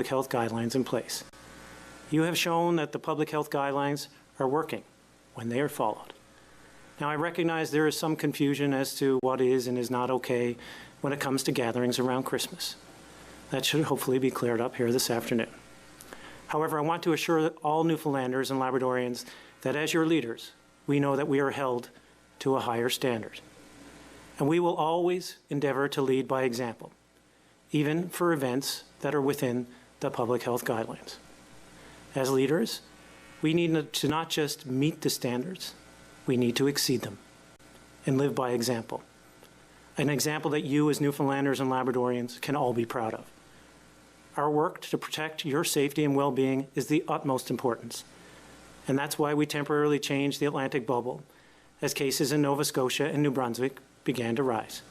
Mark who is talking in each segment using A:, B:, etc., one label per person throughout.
A: health guidelines in place. You have shown that the public health guidelines are working when they are followed. Now, I recognize there is some confusion as to what is and is not okay when it comes to gatherings around Christmas. That should hopefully be cleared up here this afternoon. However, I want to assure all Newfoundlanders and Labradorians that as your leaders, we know that we are held to a higher standard. And we will always endeavor to lead by example, even for events that are within the public health guidelines. As leaders, we need to not just meet the standards, we need to exceed them and live by example. An example that you as Newfoundlanders and Labradorians can all be proud of. Our work to protect your safety and well-being is the utmost importance. And that's why we temporarily changed the Atlantic bubble as cases in Nova Scotia and New Brunswick began to rise.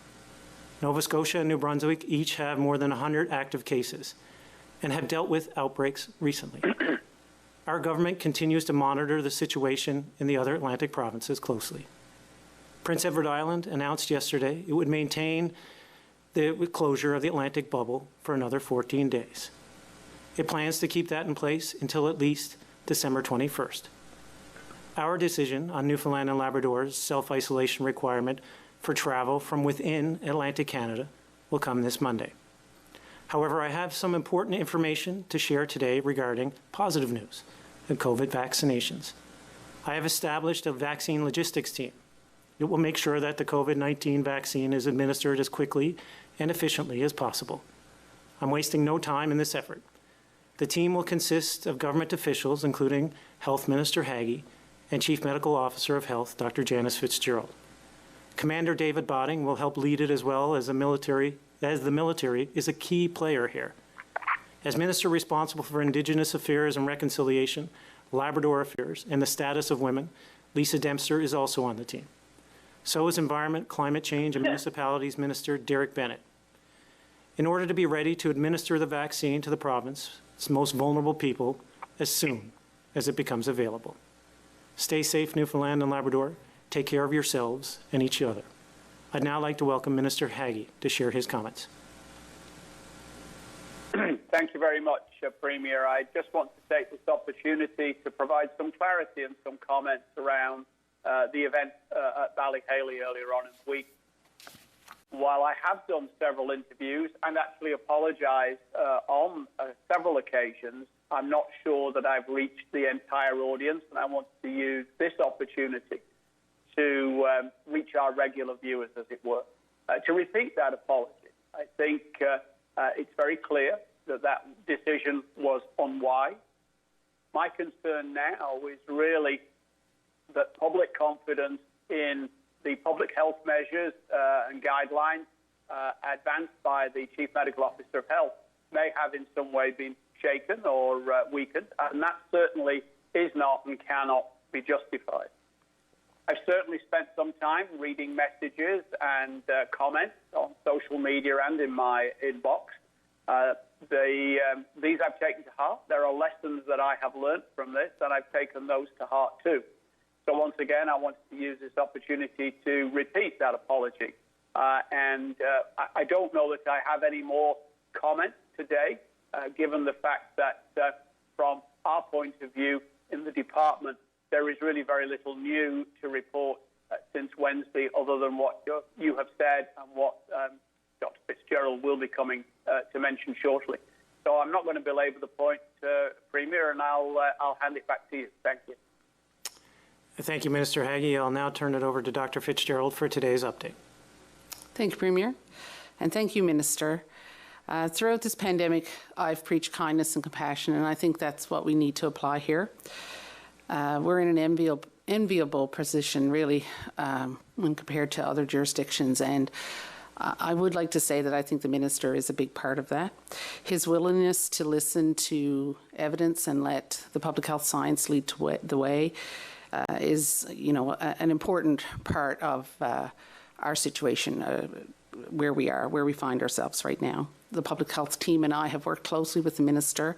A: Nova Scotia and New Brunswick each have more than 100 active cases and have dealt with outbreaks recently. Our government continues to monitor the situation in the other Atlantic provinces closely. Prince Edward Island announced yesterday it would maintain the closure of the Atlantic bubble for another 14 days. It plans to keep that in place until at least December 21st. Our decision on Newfoundland and Labrador's self-isolation requirement for travel from within Atlantic Canada will come this Monday. However, I have some important information to share today regarding positive news of COVID vaccinations. I have established a vaccine logistics team. It will make sure that the COVID-19 vaccine is administered as quickly and efficiently as possible. I'm wasting no time in this effort. The team will consist of government officials, including Health Minister Haggie and Chief Medical Officer of Health, Dr. Janice Fitzgerald. Commander David Botting will help lead it as well as the military is a key player here. As Minister responsible for Indigenous Affairs and Reconciliation, Labrador Affairs, and the Status of Women, Lisa Dempster is also on the team. So is Environment, Climate Change, and Municipalities Minister Derek Bennett. In order to be ready to administer the vaccine to the province's most vulnerable people as soon as it becomes available. Stay safe, Newfoundland and Labrador. Take care of yourselves and each other. I'd now like to welcome Minister Haggie to share his comments.
B: Thank you very much, Premier. I just want to take this opportunity to provide some clarity and some comments around the event at Ballyhaley earlier on in the week. While I have done several interviews and actually apologised on several occasions, I'm not sure that I've reached the entire audience, and I want to use this opportunity to reach our regular viewers, as it were, to repeat that apology. I think it's very clear that that decision was unwise. My concern now is really that public confidence in the public health measures and guidelines advanced by the Chief Medical Officer of Health may have in some way been shaken or weakened, and that certainly is not and cannot be justified. I've certainly spent some time reading messages and comments on social media and in my inbox. These I've taken to heart. There are lessons that I have learned from this, and I've taken those to heart too. So once again, I wanted to use this opportunity to repeat that apology. I don't know that I have any more comments today, given the fact that from our point of view in the department, there is really very little new to report since Wednesday, other than what you have said and what Dr. Fitzgerald will be coming to mention shortly. So I'm not going to belabor the point, Premier, and I'll hand it back to you. Thank you.
A: Thank you, Minister Haggie. I'll now turn it over to Dr. Fitzgerald for today's update.
C: Thank you, Premier, and thank you, Minister. Throughout this pandemic, I've preached kindness and compassion, and I think that's what we need to apply here. We're in an enviable position, really, when compared to other jurisdictions, and I would like to say that I think the Minister is a big part of that. His willingness to listen to evidence and let the public health science lead the way is, an important part of our situation, where we find ourselves right now. The public health team and I have worked closely with the Minister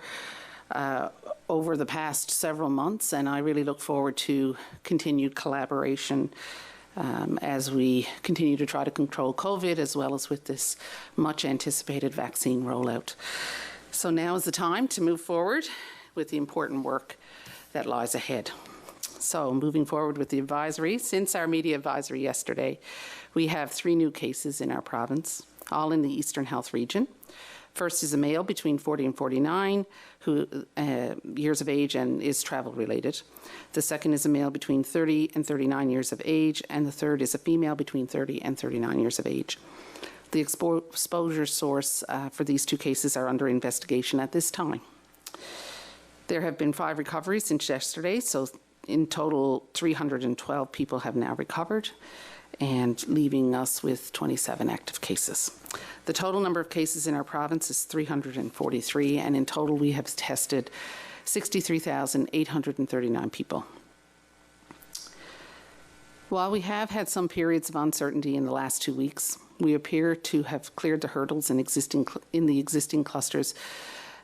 C: over the past several months, and I really look forward to continued collaboration as we continue to try to control COVID, as well as with this much anticipated vaccine rollout. So now is the time to move forward with the important work that lies ahead. So moving forward with the advisory, since our media advisory yesterday, we have 3 new cases in our province, all in the Eastern Health region. First is a male between 40 and 49 who years of age and is travel related. The second is a male between 30 and 39 years of age, and the third is a female between 30 and 39 years of age. The exposure source for these 2 cases are under investigation at this time. There have been 5 recoveries since yesterday, so in total 312 people have now recovered, and leaving us with 27 active cases. The total number of cases in our province is 343, and in total we have tested 63,839 people. While we have had some periods of uncertainty in the last 2 weeks, we appear to have cleared the hurdles in the existing clusters,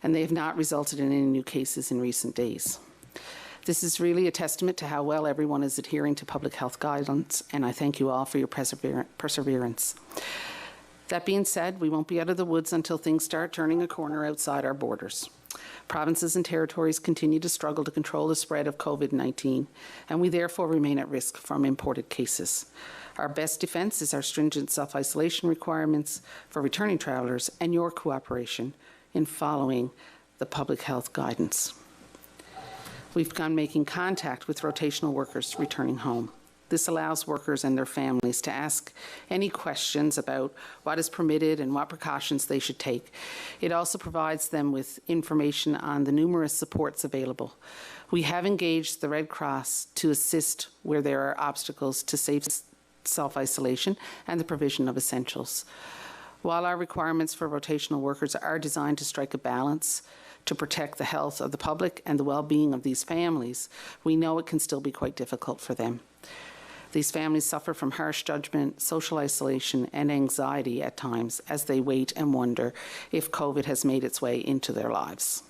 C: and they have not resulted in any new cases in recent days. This is really a testament to how well everyone is adhering to public health guidelines, and I thank you all for your perseverance. That being said, we won't be out of the woods until things start turning a corner outside our borders. Provinces and territories continue to struggle to control the spread of COVID-19, and we therefore remain at risk from imported cases. Our best defence is our stringent self-isolation requirements for returning travellers and your cooperation in following the public health guidance. We've begun making contact with rotational workers returning home. This allows workers and their families to ask any questions about what is permitted and what precautions they should take. It also provides them with information on the numerous supports available. We have engaged the Red Cross to assist where there are obstacles to safe self-isolation and the provision of essentials. While our requirements for rotational workers are designed to strike a balance to protect the health of the public and the well-being of these families, we know it can still be quite difficult for them. These families suffer from harsh judgment, social isolation, and anxiety at times as they wait and wonder if COVID has made its way into their lives.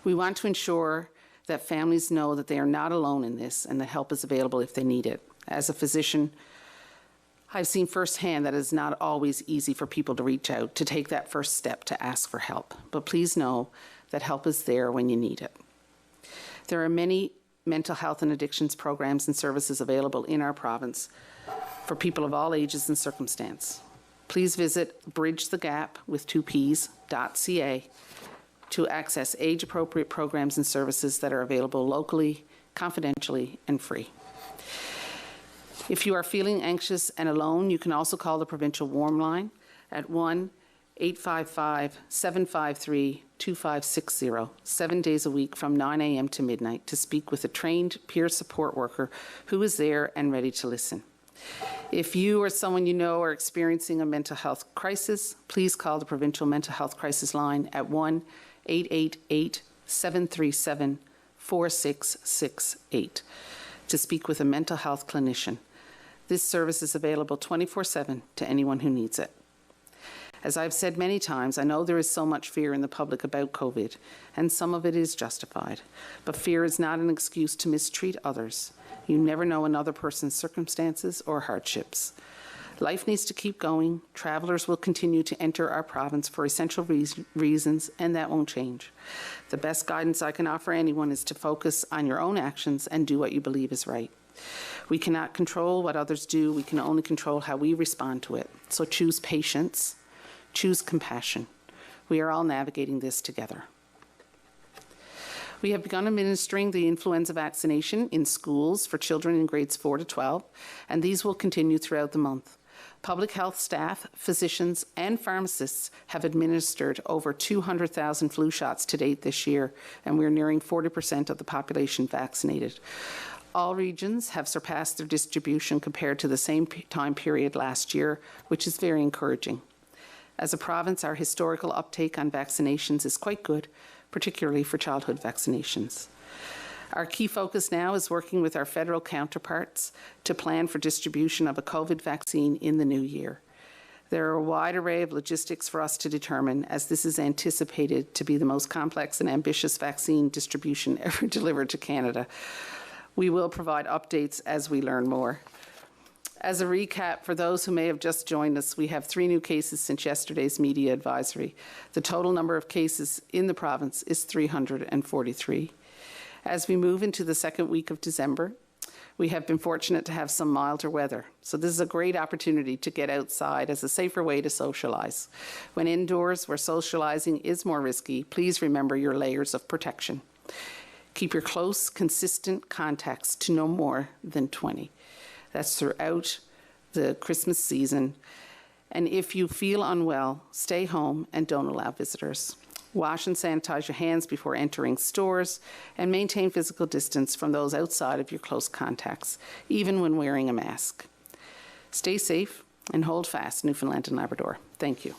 C: We want to ensure that families know that they are not alone in this and that help is available if they need it. As a physician, I've seen firsthand that it is not always easy for people to reach out, to take that first step to ask for help. But please know that help is there when you need it. There are many mental health and addictions programs and services available in our province for people of all ages and circumstance. Please visit bridgethegap.ca to access age-appropriate programs and services that are available locally, confidentially, and free. If you are feeling anxious and alone, you can also call the Provincial Warm Line at 1-855-753-2560, 7 days a week from 9 a.m. to midnight to speak with a trained peer support worker who is there and ready to listen. If you or someone you know are experiencing a mental health crisis, please call the Provincial Mental Health Crisis Line at 1-888-737-4668 to speak with a mental health clinician. This service is available 24/7 to anyone who needs it. As I've said many times, I know there is so much fear in the public about COVID, and some of it is justified. But fear is not an excuse to mistreat others. You never know another person's circumstances or hardships. Life needs to keep going. Travellers will continue to enter our province for essential reasons, and that won't change. The best guidance I can offer anyone is to focus on your own actions and do what you believe is right. We cannot control what others do. We can only control how we respond to it. So choose patience. Choose compassion. We are all navigating this together. We have begun administering the influenza vaccination in schools for children in grades 4 to 12, and these will continue throughout the month. Public health staff, physicians, and pharmacists have administered over 200,000 flu shots to date this year, and we're nearing 40% of the population vaccinated. All regions have surpassed their distribution compared to the same time period last year, which is very encouraging. As a province, our historical uptake on vaccinations is quite good, particularly for childhood vaccinations. Our key focus now is working with our federal counterparts to plan for distribution of a COVID vaccine in the new year. There are a wide array of logistics for us to determine, as this is anticipated to be the most complex and ambitious vaccine distribution ever delivered to Canada. We will provide updates as we learn more. As a recap, for those who may have just joined us, we have 3 new cases since yesterday's media advisory. The total number of cases in the province is 343. As we move into the second week of December, we have been fortunate to have some milder weather. So this is a great opportunity to get outside as a safer way to socialize. When indoors where socializing is more risky, please remember your layers of protection. Keep your close, consistent contacts to no more than 20. That's throughout the Christmas season. And if you feel unwell, stay home and don't allow visitors. Wash and sanitize your hands before entering stores and maintain physical distance from those outside of your close contacts, even when wearing a mask. Stay safe and hold fast, Newfoundland and Labrador. Thank you.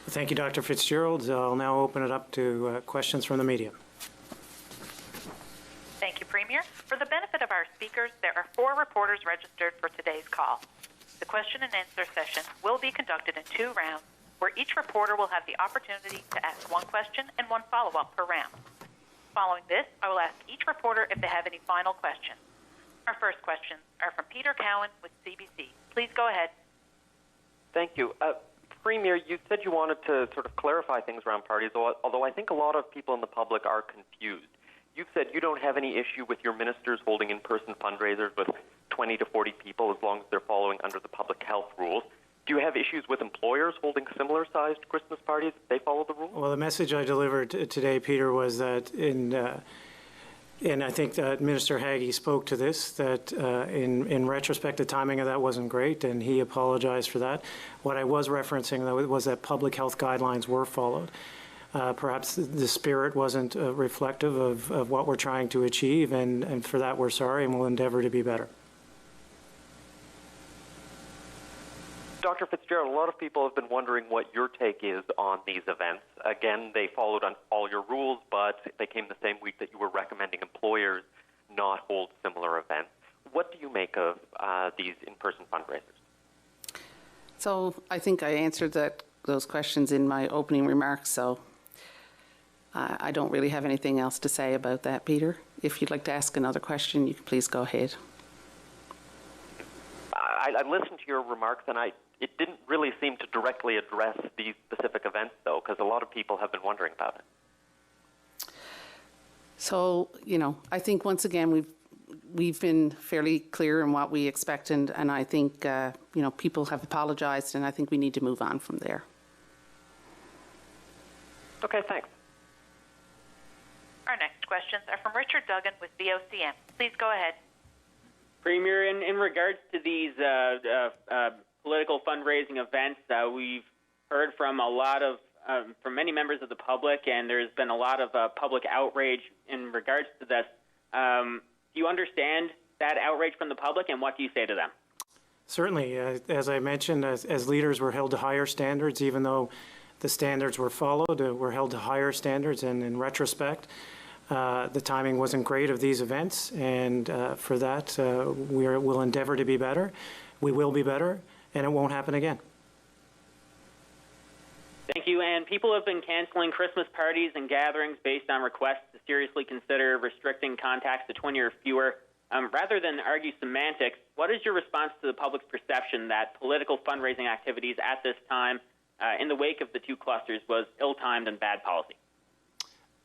A: Thank you, Dr. Fitzgerald. I'll now open it up to questions from the media.
D: Thank you, Premier. For the benefit of our speakers, there are 4 reporters registered for today's call. The question and answer session will be conducted in 2 rounds, where each reporter will have the opportunity to ask 1 question and 1 follow-up per round. Following this, I will ask each reporter if they have any final questions. Our first questions are from Peter Cowan with CBC. Please go ahead.
E: Thank you. Premier, you said you wanted to sort of clarify things around parties, although I think a lot of people in the public are confused. You've said you don't have any issue with your ministers holding in-person fundraisers with 20 to 40 people as long as they're following under the public health rules. Do you have issues with employers holding similar-sized Christmas parties if they follow the rules?
A: Well, the message I delivered today, Peter, was that and I think that Minister Haggie spoke to this, that in retrospect, the timing of that wasn't great, and he apologized for that. What I was referencing, though, was that public health guidelines were followed. Perhaps the spirit wasn't reflective of what we're trying to achieve, and for that we're sorry, and we'll endeavor to be better.
E: Dr. Fitzgerald, a lot of people have been wondering what your take is on these events. Again, they followed on all your rules, but they came the same week that you were recommending employers not hold similar events. What do you make of these in-person fundraisers?
C: So I think I answered those questions in my opening remarks, so I don't really have anything else to say about that, Peter. If you'd like to ask another question, you can please go ahead.
E: I listened to your remarks, and it didn't really seem to directly address these specific events, though, because a lot of people have been wondering about it.
C: So, I think once again we've been fairly clear in what we expect, and I think people have apologized, and I think we need to move on from there.
E: Okay, thanks.
D: Our next questions are from Richard Duggan with VOCM. Please go ahead.
F: Premier, in regards to these political fundraising events, we've heard from from many members of the public, and there's been a lot of public outrage in regards to this. Do you understand that outrage from the public, and what do you say to them?
A: Certainly. As I mentioned, as leaders, we're held to higher standards, even though the standards were followed. We're held to higher standards, and in retrospect, the timing wasn't great of these events, and for that, we'll endeavor to be better. We will be better, and it won't happen again.
F: Thank you. And people have been canceling Christmas parties and gatherings based on requests to seriously consider restricting contacts to 20 or fewer. Rather than argue semantics, what is your response to the public's perception that political fundraising activities at this time, in the wake of the 2 clusters, was ill-timed and bad policy?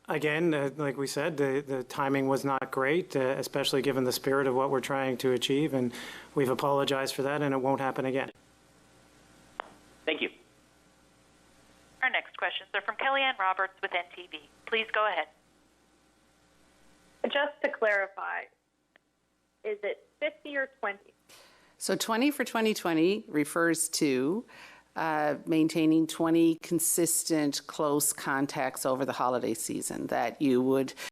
A: Again, like we said, the timing was not great, especially given the spirit of what we're trying to achieve, and we've apologized for that, and it won't happen again.
F: Thank you.
D: Our next questions are from Kellyanne Roberts with NTV. Please go ahead.
G: Just to clarify, is it 50 or 20?
C: So 20 for 2020 refers to maintaining 20 consistent close contacts over the holiday season, that you would